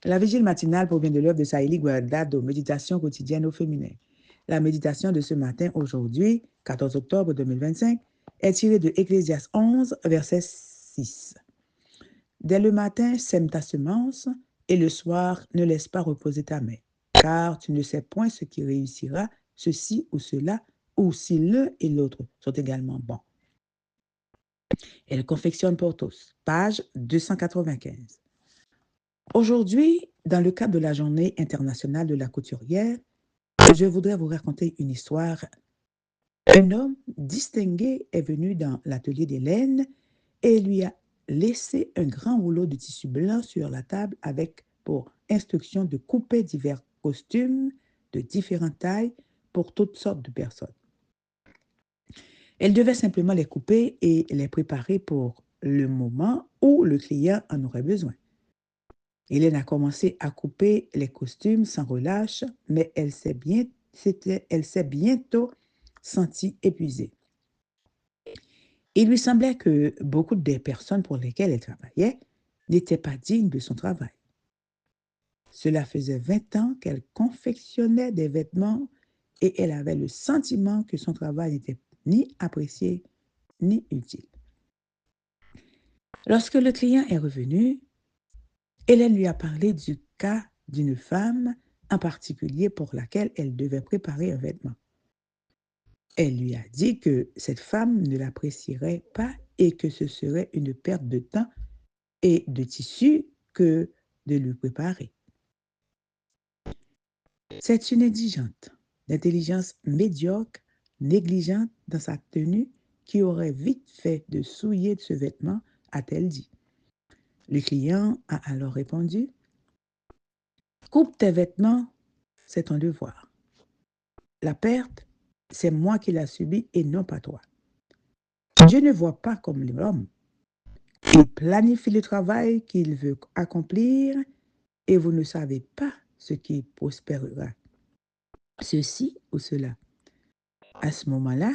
La vigile matinale provient de l'œuvre de Saïli Guardado, Méditation quotidienne au féminin. La méditation de ce matin, aujourd'hui, 14 octobre 2025, est tirée de Ecclésiaste 11, verset 6. Dès le matin, sème ta semence, et le soir, ne laisse pas reposer ta main, car tu ne sais point ce qui réussira, ceci ou cela, ou si l'un et l'autre sont également bons. Elle confectionne pour tous. Page 295. Aujourd'hui, dans le cadre de la Journée internationale de la couturière, je voudrais vous raconter une histoire. Un homme distingué est venu dans l'atelier d'Hélène et lui a laissé un grand rouleau de tissu blanc sur la table avec pour instruction de couper divers costumes de différentes tailles pour toutes sortes de personnes. Elle devait simplement les couper et les préparer pour le moment où le client en aurait besoin. Hélène a commencé à couper les costumes sans relâche, mais elle s'est bientôt sentie épuisée. Il lui semblait que beaucoup des personnes pour lesquelles elle travaillait n'étaient pas dignes de son travail. Cela faisait 20 ans qu'elle confectionnait des vêtements et elle avait le sentiment que son travail n'était ni apprécié ni utile. Lorsque le client est revenu, Hélène lui a parlé du cas d'une femme en particulier pour laquelle elle devait préparer un vêtement. Elle lui a dit que cette femme ne l'apprécierait pas et que ce serait une perte de temps et de tissu que de lui préparer. C'est une indigente, d'intelligence médiocre, négligente dans sa tenue, qui aurait vite fait de souiller ce vêtement, a-t-elle dit. Le client a alors répondu: coupe tes vêtements, c'est ton devoir. La perte, c'est moi qui l'ai subie et non pas toi. Dieu ne voit pas comme l'homme. Il planifie le travail qu'il veut accomplir et vous ne savez pas ce qui prospérera, ceci ou cela. À ce moment-là,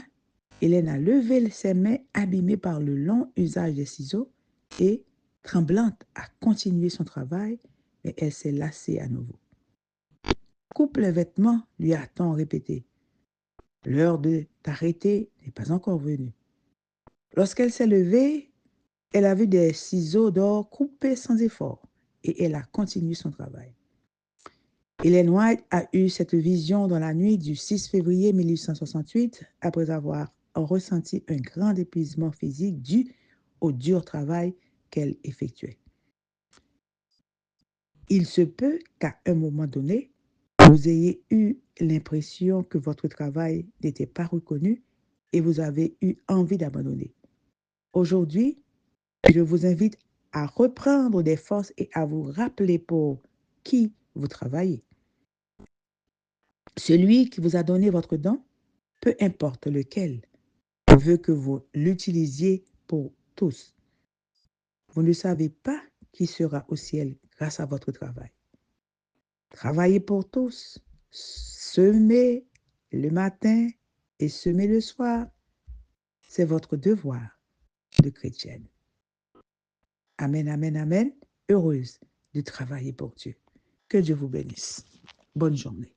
Hélène a levé ses mains abîmées par le long usage des ciseaux et, tremblante, a continué son travail, mais elle s'est lassée à nouveau. Coupe les vêtements, lui a-t-on répété. L'heure de t'arrêter n'est pas encore venue. Lorsqu'elle s'est levée, elle a vu des ciseaux d'or coupés sans effort et elle a continué son travail. Ellen White a eu cette vision dans la nuit du 6 février 1868 après avoir ressenti un grand épuisement physique dû au dur travail qu'elle effectuait. Il se peut qu'à un moment donné, vous ayez eu l'impression que votre travail n'était pas reconnu et vous avez eu envie d'abandonner. Aujourd'hui, je vous invite à reprendre des forces et à vous rappeler pour qui vous travaillez. Celui qui vous a donné votre don, peu importe lequel, veut que vous l'utilisiez pour tous. Vous ne savez pas qui sera au ciel grâce à votre travail. Travaillez pour tous, semez le matin et semez le soir. C'est votre devoir de chrétienne. Amen, amen, amen. Heureuse de travailler pour Dieu. Que Dieu vous bénisse. Bonne journée.